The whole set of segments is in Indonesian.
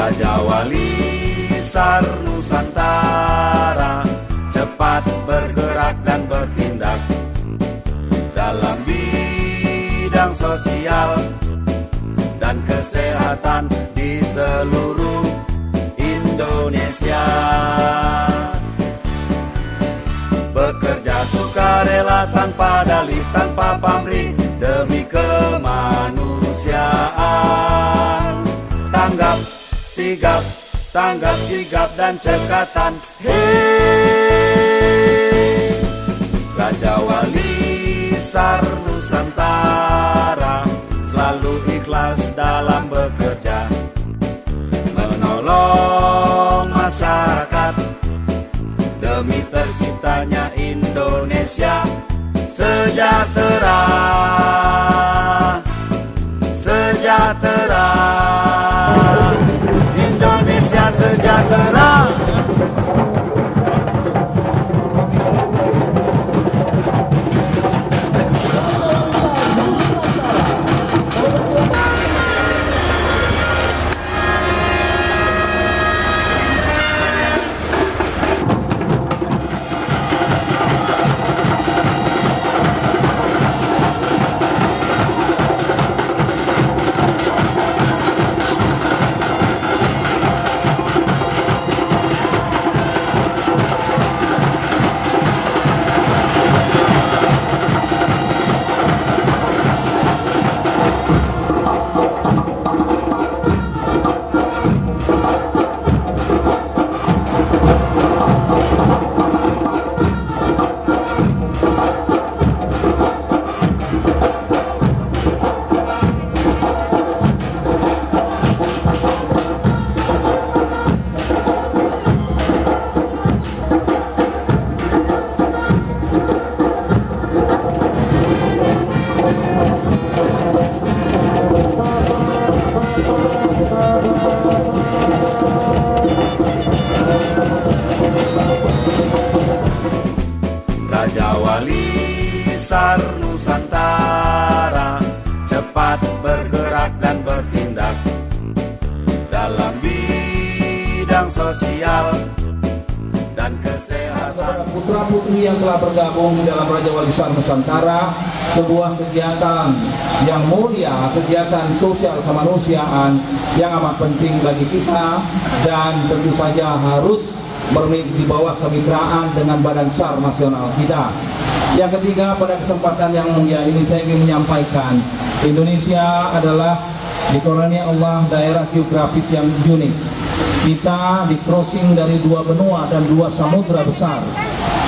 Raja Wali Sar Nusantara, cepat bergerak dan bertindak dalam bidang sosial dan kesehatan di seluruh Indonesia. Bekerja sukarela tanpa dalih, tanpa pamrih, demi kemanusiaan. Tanggap sigap dan cekatan. Hei, Raja Wali Sar Nusantara, selalu ikhlas dalam bekerja, menolong masyarakat demi terciptanya Indonesia sejahtera. Indonesia sejahtera. Raja Wali Sar Nusantara, cepat bergerak dan bertindak dalam bidang sosial dan kesehatan. Putra-putri yang telah bergabung dalam Raja Wali Sar Nusantara, sebuah kegiatan yang mulia, kegiatan sosial kemanusiaan yang amat penting bagi kita dan tentu saja harus di bawah kemitraan dengan Badan SAR nasional kita. Yang ketiga, pada kesempatan yang mulia ini saya ingin menyampaikan, Indonesia adalah dikaruniai Allah daerah geografis yang unik. Kita di crossing dari dua benua dan dua samudra besar,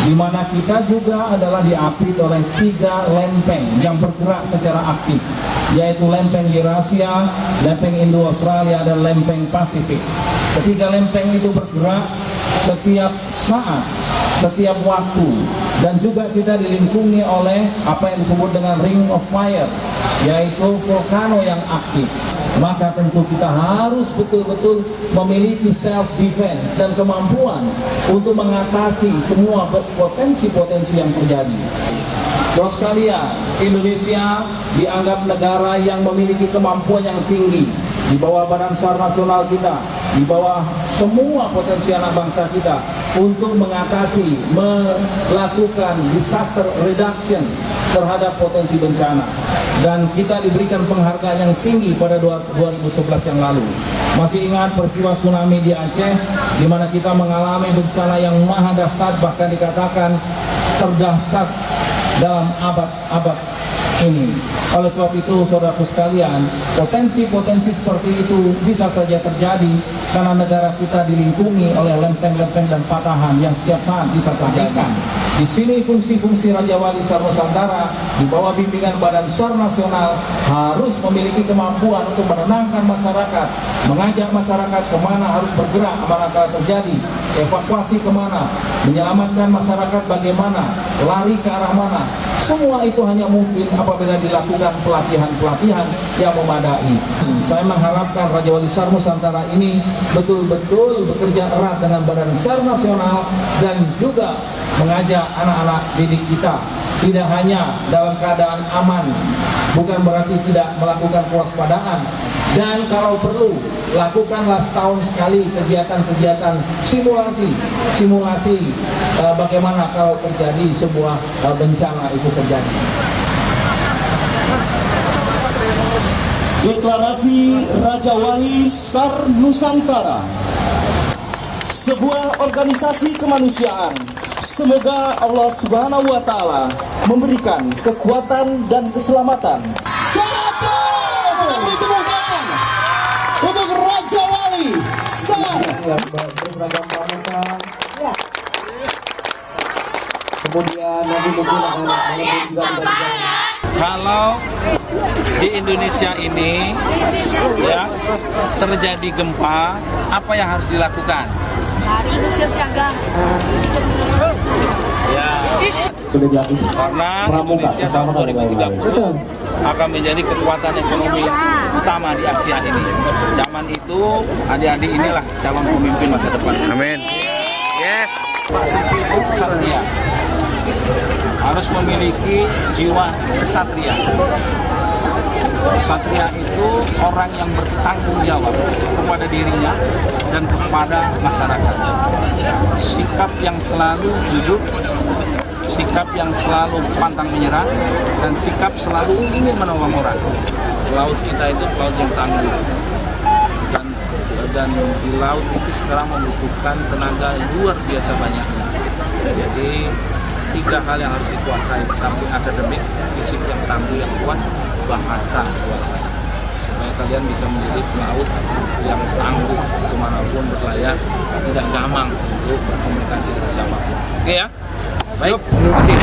di mana kita juga adalah diapit oleh 3 lempeng yang bergerak secara aktif, yaitu lempeng Eurasia, lempeng Indo-Australia, dan lempeng Pasifik. Ketiga lempeng itu bergerak setiap saat, setiap waktu, dan juga kita dilingkungi oleh apa yang disebut dengan ring of fire, yaitu volcano yang aktif. Maka tentu kita harus betul-betul memiliki self defense dan kemampuan untuk mengatasi semua potensi-potensi yang terjadi. Saudara sekalian, Indonesia dianggap negara yang memiliki kemampuan yang tinggi di bawah Badan SAR nasional kita, di bawah semua potensi anak bangsa kita untuk mengatasi, melakukan disaster reduction terhadap potensi bencana. Dan kita diberikan penghargaan yang tinggi pada 2011 yang lalu. Masih ingat peristiwa tsunami di Aceh, di mana kita mengalami bencana yang maha dahsyat, bahkan dikatakan terdahsyat dalam abad-abad ini. Oleh sebab itu, saudaraku sekalian, potensi-potensi seperti itu bisa saja terjadi karena negara kita dilingkungi oleh lempeng-lempeng dan patahan yang setiap saat bisa terjadi. Di sini fungsi-fungsi Raja Wali Sar Nusantara di bawah bimbingan Badan SAR nasional harus memiliki kemampuan untuk menenangkan masyarakat, mengajak masyarakat kemana harus bergerak apabila terjadi, evakuasi kemana, menyelamatkan masyarakat bagaimana, lari ke arah mana. Semua itu hanya mungkin apabila dilakukan pelatihan-pelatihan yang memadai. Saya mengharapkan Raja Wali Sar Nusantara ini betul-betul bekerja erat dengan Badan SAR nasional dan juga mengajak anak-anak didik kita tidak hanya dalam keadaan aman, bukan berarti tidak melakukan kewaspadaan, dan kalau perlu lakukanlah setahun sekali kegiatan-kegiatan simulasi bagaimana kalau terjadi sebuah bencana itu terjadi. Deklarasi Raja Wali SAR Nusantara, sebuah organisasi kemanusiaan. Semoga Allah Subhanahu wa Ta'ala memberikan kekuatan dan keselamatan. Untuk Raja Wali SAR. Berseragam pramuka. Ya. Kemudian nanti mungkin akan juga kalau di Indonesia ini ya terjadi gempa, apa yang harus dilakukan? Hari bersiap siaga. Ya, sudah jadi. karena Pramuka, Indonesia tahun 2030 akan menjadi kekuatan ekonomi utama di Asia ini. Zaman itu adik-adik inilah calon pemimpin masa depan. Amin. Yes. Pak Suci itu kesatria, harus memiliki jiwa kesatria. Kesatria itu orang yang bertanggung jawab kepada dirinya dan kepada masyarakat. Sikap yang selalu jujur, sikap yang selalu pantang menyerah, dan sikap selalu ingin menolong orang. Laut kita itu laut yang tangguh, dan di laut itu sekarang membutuhkan tenaga yang luar biasa banyaknya. Jadi 3 hal yang harus dikuasai, samping akademik, fisik yang tangguh yang kuat, bahasa kuasai, supaya kalian bisa menjadi pelaut yang tangguh kemanapun berlayar, tidak gampang untuk berkomunikasi dengan siapapun. Oke ya, baik, terima kasih.